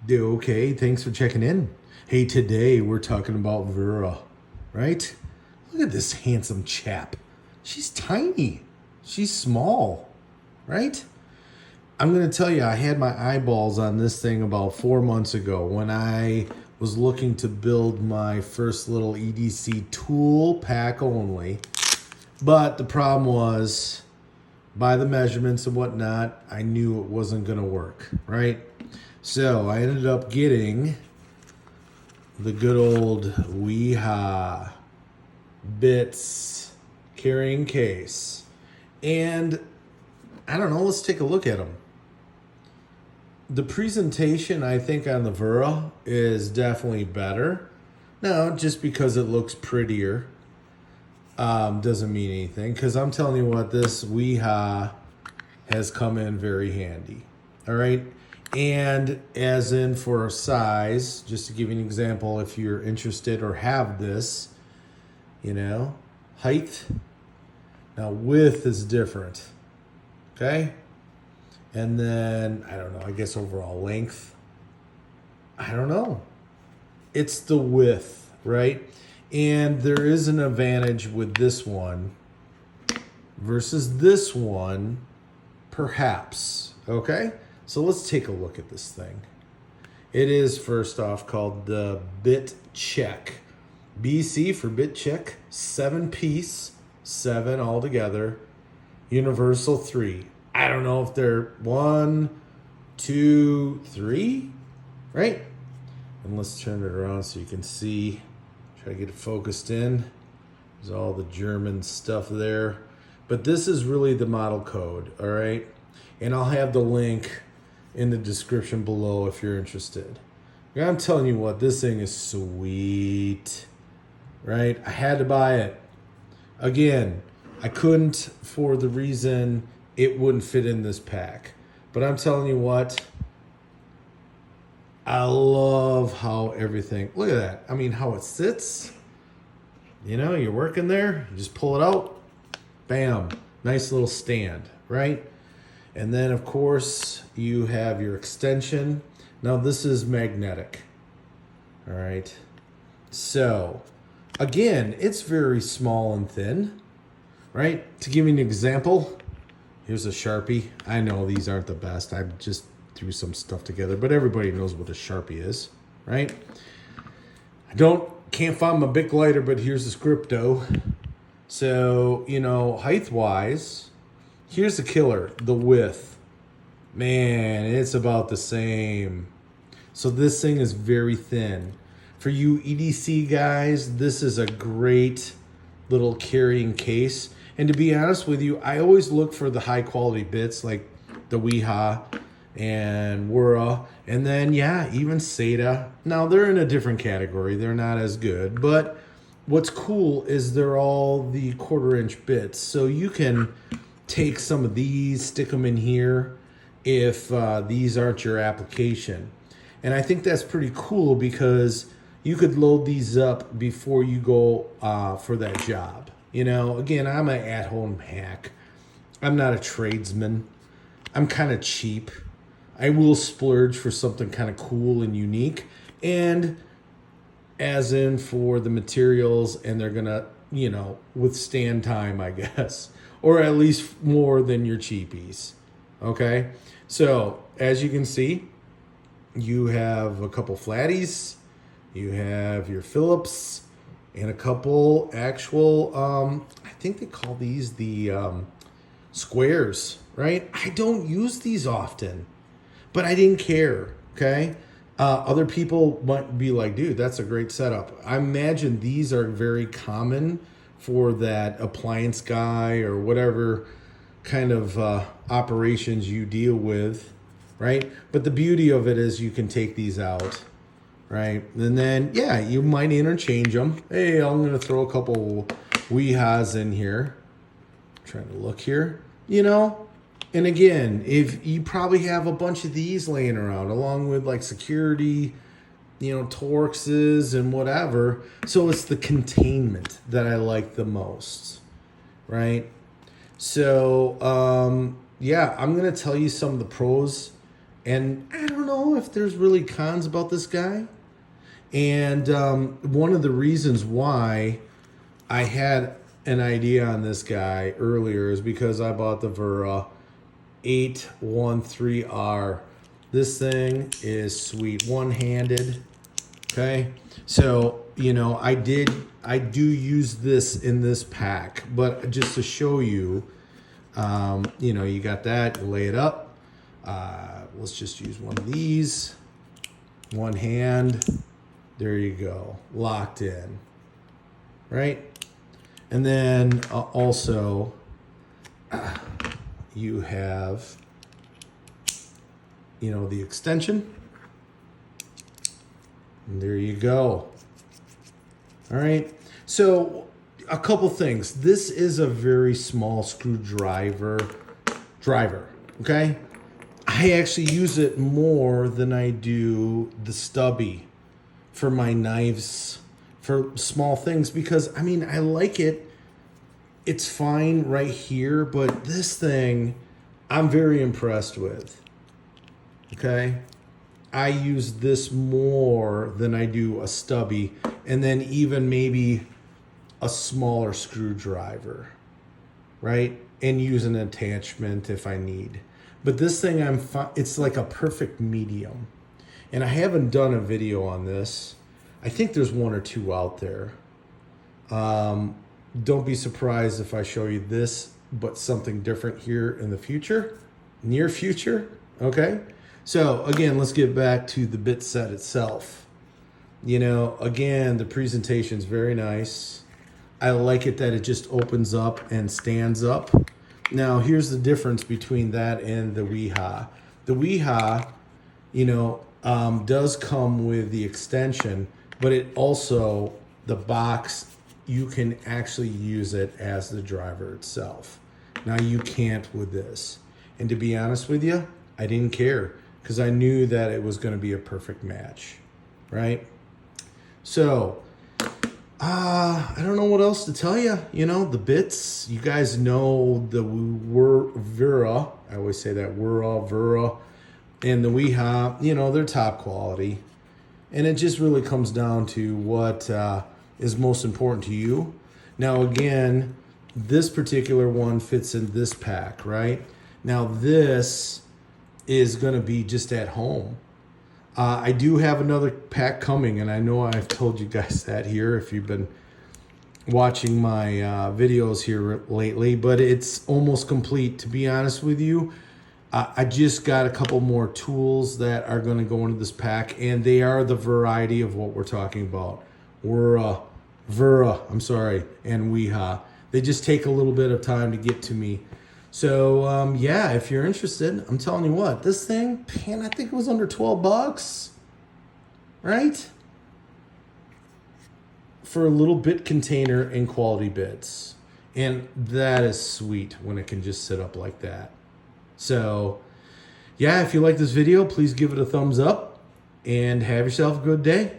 Okay, thanks for checking in. Hey, today we're talking about Wera, right? Look at this handsome chap. She's tiny. She's small, right? I'm going to tell you, I had my eyeballs on this thing about 4 months ago when I was looking to build my first little EDC tool pack only. But the problem was, by the measurements and whatnot, I knew it wasn't going to work, right? So I ended up getting the good old Wera bits carrying case. And I don't know, let's take a look at them. The presentation, I think, on the Wera is definitely better. Now, just because it looks prettier doesn't mean anything. Because I'm telling you what, this Wera has come in very handy. All right. And as in for size, just to give you an example, if you're interested or have this, height. Now width is different. Okay. And then, I don't know, I guess overall length. I don't know. It's the width, right? And there is an advantage with this one versus this one, perhaps. Okay? So let's take a look at this thing. It is, first off, called the Bit Check. BC for Bit Check, 7-piece, 7 altogether, universal 3. I don't know if they're 1, 2, 3, right? And let's turn it around so you can see. Try to get it focused in. There's all the German stuff there. But this is really the model code, all right? And I'll have the link in the description below if you're interested. I'm telling you what, this thing is sweet, right? I had to buy it. Again, I couldn't for the reason it wouldn't fit in this pack. But I'm telling you what, I love how everything, look at that. I mean, how it sits. You're working there, you just pull it out, bam, nice little stand, right? And then, of course, you have your extension. Now, this is magnetic, all right? So, again, it's very small and thin, right? To give you an example, here's a Sharpie. I know these aren't the best. I just threw some stuff together, but everybody knows what a Sharpie is, right? Can't find my Bic lighter, but here's the Scripto. So, height-wise, here's the killer, the width. Man, it's about the same. So this thing is very thin. For you EDC guys, this is a great little carrying case. And to be honest with you, I always look for the high quality bits like the Wera and Wera. And then, even SATA. Now, they're in a different category. They're not as good. But what's cool is they're all the 1/4-inch bits. So you can take some of these, stick them in here if these aren't your application. And I think that's pretty cool because you could load these up before you go for that job. Again, I'm an at-home hack. I'm not a tradesman. I'm kind of cheap. I will splurge for something kind of cool and unique. And as in for the materials, and they're going to, withstand time, I guess. Or at least more than your cheapies. Okay? So, as you can see, you have a couple flatties. You have your Phillips. And a couple actual, I think they call these the squares, right? I don't use these often, but I didn't care, okay? Other people might be like, dude, that's a great setup. I imagine these are very common for that appliance guy or whatever kind of operations you deal with, right? But the beauty of it is you can take these out. Right. And then, you might interchange them. Hey, I'm going to throw a couple Weras in here. I'm trying to look here, And again, if you probably have a bunch of these laying around along with like security, Torxes and whatever. So it's the containment that I like the most. Right. So, I'm going to tell you some of the pros. And I don't know if there's really cons about this guy. And one of the reasons why I had an idea on this guy earlier is because I bought the Wera 813R. This thing is sweet, one-handed. Okay, so you know I do use this in this pack, but just to show you, you know, you got that, you lay it up. Let's just use one of these, one hand. There you go, locked in, right? And then also you have, you know, the extension. And there you go. All right. So a couple things. This is a very small screwdriver. Okay. I actually use it more than I do the stubby for my knives, for small things, because I mean, I like it. It's fine right here, but this thing I'm very impressed with. Okay. I use this more than I do a stubby, and then even maybe a smaller screwdriver, right? And use an attachment if I need. But this thing, it's like a perfect medium. And I haven't done a video on this. I think there's one or two out there. Don't be surprised if I show you this, but something different here in the future, near future, okay? So again, let's get back to the bit set itself. You know, again, the presentation's very nice. I like it that it just opens up and stands up. Now, here's the difference between that and the Wera. The Wera, you know, does come with the extension, but it also, the box, you can actually use it as the driver itself. Now, you can't with this. And to be honest with you, I didn't care, because I knew that it was going to be a perfect match, right? So, I don't know what else to tell you. You know, the bits, you guys know the Wera, I always say that, Wera, and the Wera, you know, they're top quality. And it just really comes down to what is most important to you. Now, again, this particular one fits in this pack, right? Now, this is going to be just at home. I do have another pack coming, and I know I've told you guys that here if you've been watching my videos here lately, but it's almost complete. To be honest with you, I just got a couple more tools that are going to go into this pack, and they are the variety of what we're talking about. Wera, and Wera. They just take a little bit of time to get to me. So, yeah, if you're interested, I'm telling you what, this thing, man, I think it was under 12 bucks, right? For a little bit container and quality bits. And that is sweet when it can just sit up like that. So, yeah, if you like this video, please give it a thumbs up and have yourself a good day.